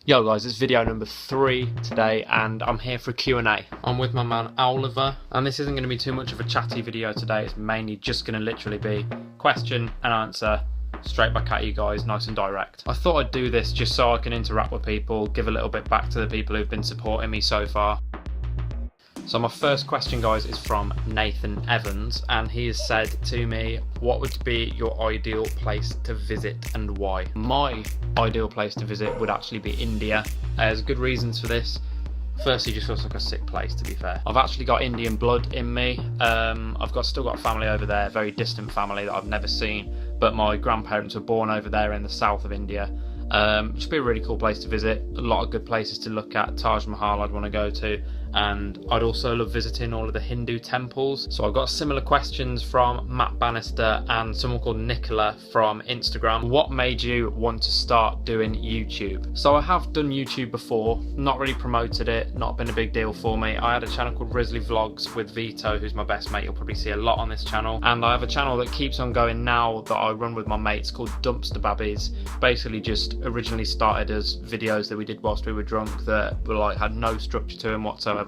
Yo guys, it's video number 3 today and I'm here for a Q&A. I'm with my man Oliver and this isn't going to be too much of a chatty video today. It's mainly just going to literally be question and answer straight back at you guys, nice and direct. I thought I'd do this just so I can interact with people, give a little bit back to the people who've been supporting me so far. So my first question, guys, is from Nathan Evans, and he has said to me, what would be your ideal place to visit and why? My ideal place to visit would actually be India. There's good reasons for this. Firstly, just feels like a sick place, to be fair. I've actually got Indian blood in me. I've still got family over there, very distant family that I've never seen, but my grandparents were born over there in the south of India. Just be a really cool place to visit. A lot of good places to look at. Taj Mahal I'd want to go to, and I'd also love visiting all of the Hindu temples. So I've got similar questions from Matt Bannister and someone called Nicola from Instagram. What made you want to start doing YouTube? So I have done YouTube before, not really promoted it, not been a big deal for me. I had a channel called Risley Vlogs with Vito, who's my best mate. You'll probably see a lot on this channel, and I have a channel that keeps on going now that I run with my mates called Dumpster Babbies. Basically just originally started as videos that we did whilst we were drunk that were like had no structure to them whatsoever,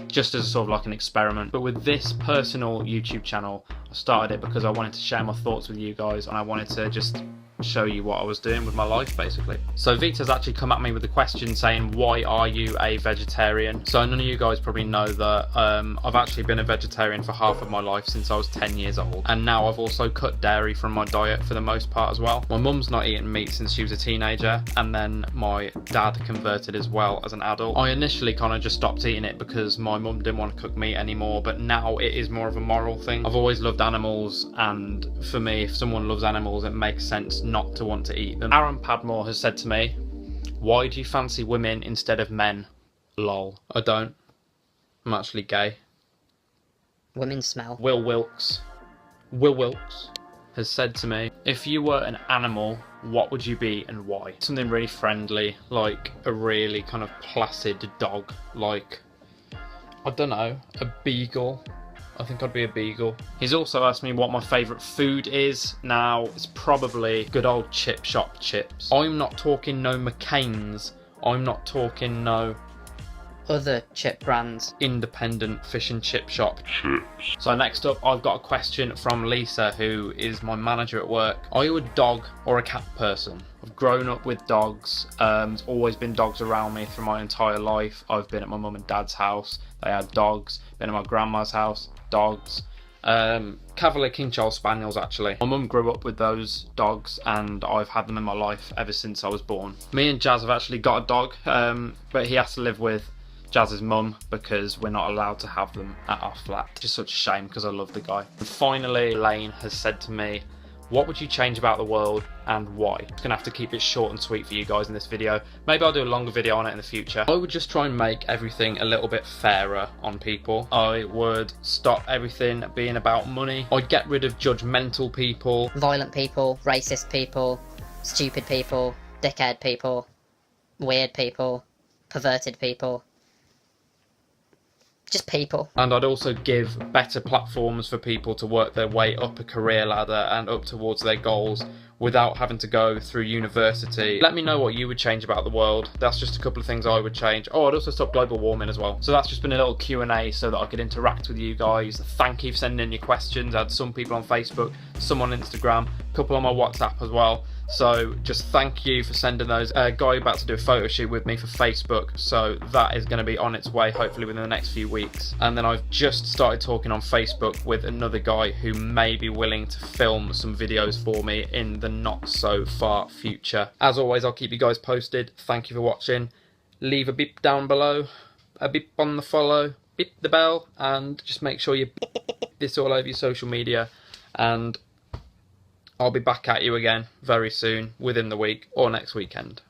just as a sort of like an experiment. But with this personal YouTube channel, I started it because I wanted to share my thoughts with you guys, and I wanted to just show you what I was doing with my life, basically. So Vita's actually come at me with a question saying, why are you a vegetarian? So none of you guys probably know that I've actually been a vegetarian for half of my life since I was 10 years old, and now I've also cut dairy from my diet for the most part as well. My mum's not eaten meat since she was a teenager, and then my dad converted as well as an adult. I initially kind of just stopped eating it because my mum didn't want to cook meat anymore, but now it is more of a moral thing. I've always loved animals, and for me, if someone loves animals, it makes sense not to want to eat them. Aaron Padmore has said to me, why do you fancy women instead of men? Lol. I don't. I'm actually gay. Women smell. Will Wilkes has said to me, if you were an animal, what would you be and why? Something really friendly, like a really kind of placid dog, like, I don't know, a beagle. I think I'd be a beagle. He's also asked me what my favourite food is. Now, it's probably good old chip shop chips. I'm not talking no McCain's. I'm not talking no Other chip brands. independent fish and chip shop chips. So next up, I've got a question from Lisa, who is my manager at work. Are you a dog or a cat person? I've grown up with dogs. There's always been dogs around me through my entire life. I've been at my mum and dad's house. They had dogs. Been at my grandma's house. Dogs. Cavalier King Charles Spaniels, actually. My mum grew up with those dogs and I've had them in my life ever since I was born. Me and Jazz have actually got a dog, but he has to live with Jazz's mum because we're not allowed to have them at our flat. Just such a shame because I love the guy. And finally, Lane has said to me, what would you change about the world and why? I'm gonna have to keep it short and sweet for you guys in this video. Maybe I'll do a longer video on it in the future. I would just try and make everything a little bit fairer on people. I would stop everything being about money. I'd get rid of judgmental people. Violent people, racist people, stupid people, dickhead people, weird people, perverted people. Just people. And I'd also give better platforms for people to work their way up a career ladder and up towards their goals without having to go through university. Let me know what you would change about the world. That's just a couple of things I would change. Oh, I'd also stop global warming as well. So that's just been a little Q&A so that I could interact with you guys. Thank you for sending in your questions. I had some people on Facebook, some on Instagram, a couple on my WhatsApp as well. So just thank you for sending those. A guy about to do a photo shoot with me for Facebook, so that is going to be on its way hopefully within the next few weeks. And then I've just started talking on Facebook with another guy who may be willing to film some videos for me in the not so far future. As always, I'll keep you guys posted. Thank you for watching. Leave a beep down below, a beep on the follow, beep the bell, and just make sure you beep this all over your social media, and I'll be back at you again very soon, within the week or next weekend.